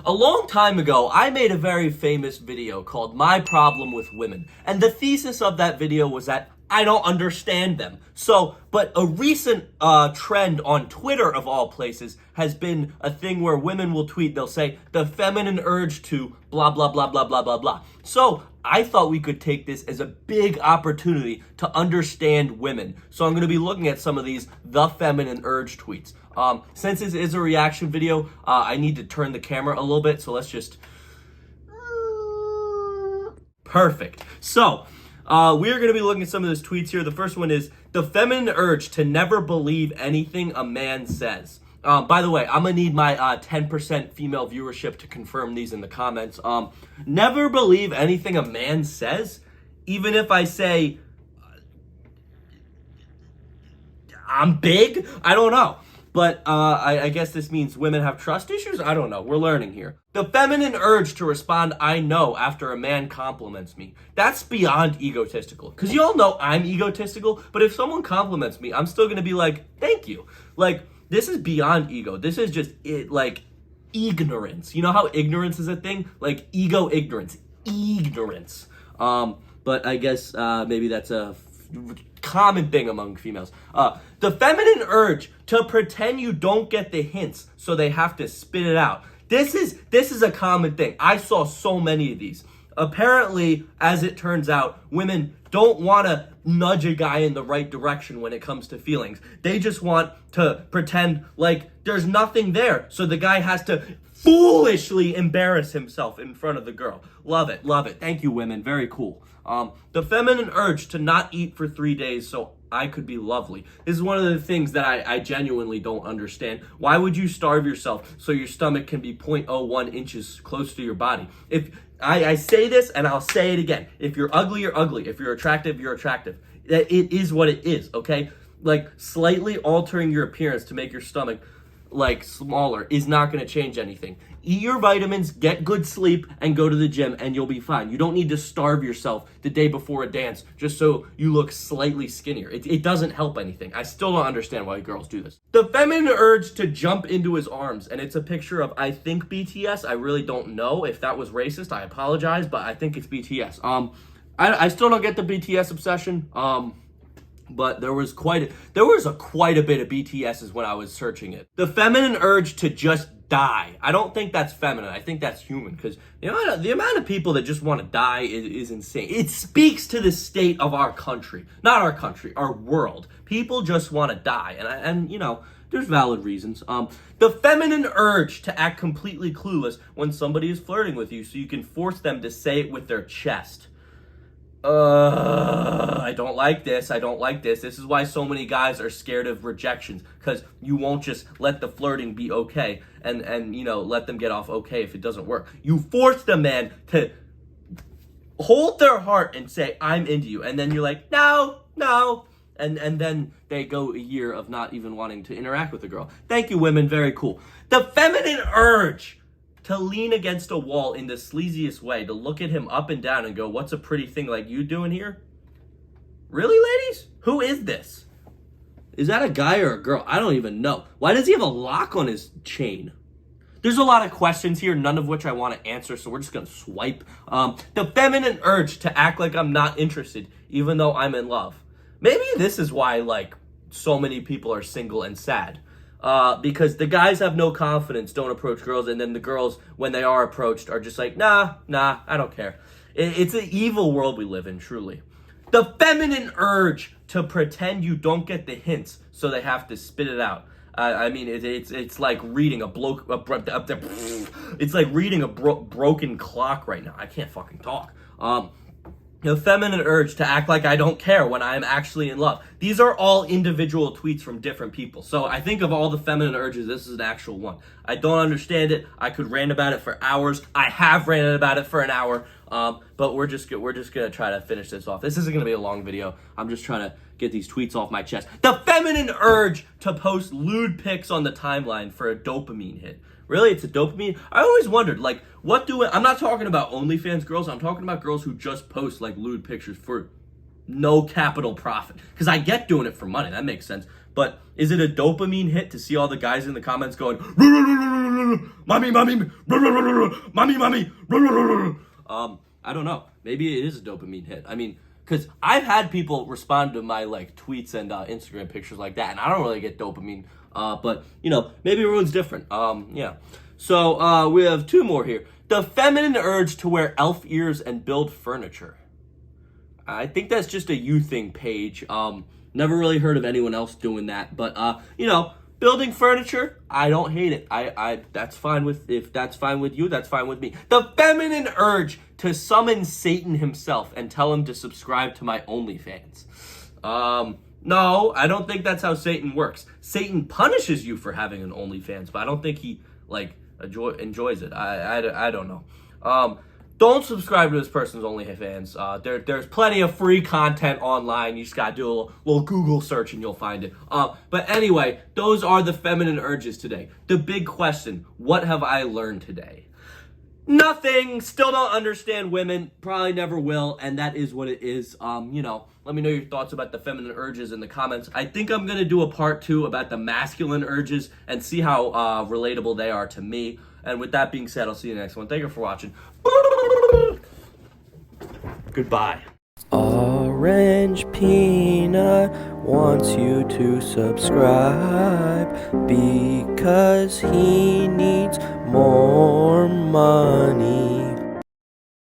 A long time ago, I made a very famous video called My Problem with Women. And the thesis of that video was that I don't understand them. But a recent trend on Twitter, of all places, has been a thing where women will tweet, they'll say, the feminine urge to blah, blah, blah, blah, blah, blah, blah. So I thought we could take this as a big opportunity to understand women. So I'm going to be looking at some of these the feminine urge tweets. Since this is a reaction video, I need to turn the camera a little bit. So let's just... Perfect. So... we are going to be looking at some of those tweets here. The first one is the feminine urge to never believe anything a man says. By the way, I'm going to need my 10% female viewership to confirm these in the comments. Never believe anything a man says, even if I say, I'm big? I don't know. But I guess this means women have trust issues? I don't know. We're learning here. The feminine urge to respond, I know, after a man compliments me. That's beyond egotistical. Because you all know I'm egotistical, but if someone compliments me, I'm still going to be like, thank you. Like, this is beyond ego. This is just, ignorance. You know how ignorance is a thing? Like, ego ignorance. Ignorance. But I guess maybe that's a common thing among females. The feminine urge to pretend you don't get the hints, so they have to spit it out. This is a common thing. I saw so many of these. Apparently, as it turns out, women don't want to nudge a guy in the right direction when it comes to feelings. They just want to pretend like there's nothing there, so the guy has to foolishly embarrass himself in front of the girl. Love it, love it. Thank you, women. Very cool. The feminine urge to not eat for 3 days so I could be lovely. This is one of the things that I genuinely don't understand. Why would you starve yourself so your stomach can be 0.01 inches close to your body? If I say this, and I'll say it again. If you're ugly, you're ugly. If you're attractive, you're attractive. It is what it is, okay? Like, slightly altering your appearance to make your stomach, like, smaller is not going to change anything. Eat your vitamins, get good sleep, and go to the gym, and you'll be fine. You don't need to starve yourself the day before a dance just so you look slightly skinnier. It doesn't help anything. I still don't understand why girls do this. The feminine urge to jump into his arms, and it's a picture of, I think, BTS. I really don't know if that was racist. I apologize, but I think it's BTS. I still don't get the BTS obsession. But there was quite a bit of BTS's when I was searching it. The feminine urge to just die. I don't think that's feminine. I think that's human, because the amount of people that just want to die is insane. It speaks to the state of our country. Not our country, our world. People just want to die. And there's valid reasons. The feminine urge to act completely clueless when somebody is flirting with you so you can force them to say it with their chest. I don't like this. I don't like this. This is why so many guys are scared of rejections, because you won't just let the flirting be okay and let them get off okay if it doesn't work. You force the man to hold their heart and say, I'm into you. And then you're like, no. And then they go a year of not even wanting to interact with the girl. Thank you, women. Very cool. The feminine urge to lean against a wall in the sleaziest way, to look at him up and down and go, what's a pretty thing like you doing here? Really, ladies? Who is this? Is that a guy or a girl? I don't even know. Why does he have a lock on his chain? There's a lot of questions here, none of which I want to answer, so we're just going to swipe. The feminine urge to act like I'm not interested, even though I'm in love. Maybe this is why, so many people are single and sad. Because the guys have no confidence, don't approach girls, and then the girls, when they are approached, are just like, nah, I don't care. It's an evil world we live in, truly. The feminine urge to pretend you don't get the hints, so they have to spit it out. It's like reading it's like reading a broken clock right now. I can't fucking talk. The feminine urge to act like I don't care when I am actually in love. These are all individual tweets from different people. So I think of all the feminine urges, this is an actual one. I don't understand it. I could rant about it for hours. I have ranted about it for an hour. But we're just gonna try to finish this off. This isn't gonna be a long video. I'm just trying to get these tweets off my chest. The feminine urge to post lewd pics on the timeline for a dopamine hit. Really? It's a dopamine? I always wondered, I'm not talking about OnlyFans girls. I'm talking about girls who just post, lewd pictures for no capital profit. Because I get doing it for money. That makes sense. But is it a dopamine hit to see all the guys in the comments going, mommy, mommy, mommy, mommy? I don't know. Maybe it is a dopamine hit. I mean, because I've had people respond to my like tweets and Instagram pictures like that, and I don't really get dopamine. But maybe everyone's different. Yeah. So we have two more here. The feminine urge to wear elf ears and build furniture. I think that's just a you thing page. Never really heard of anyone else doing that, but building furniture, I don't hate it. I that's fine with, if that's fine with you, that's fine with me. The feminine urge to summon Satan himself and tell him to subscribe to my OnlyFans. No, I don't think that's how Satan works. Satan punishes you for having an OnlyFans, but I don't think he enjoys it. I don't know. Don't subscribe to this person's OnlyFans. There's plenty of free content online. You just gotta do a little Google search and you'll find it. But anyway, those are the feminine urges today. The big question, what have I learned today? Nothing. Still don't understand women. Probably never will, and that is what it is. Let me know your thoughts about the feminine urges in the comments. I think I'm gonna do a part 2 about the masculine urges and see how relatable they are to me. And with that being said, I'll see you in the next one. Thank you for watching. Goodbye. Orange Peanut wants you to subscribe because he needs more money.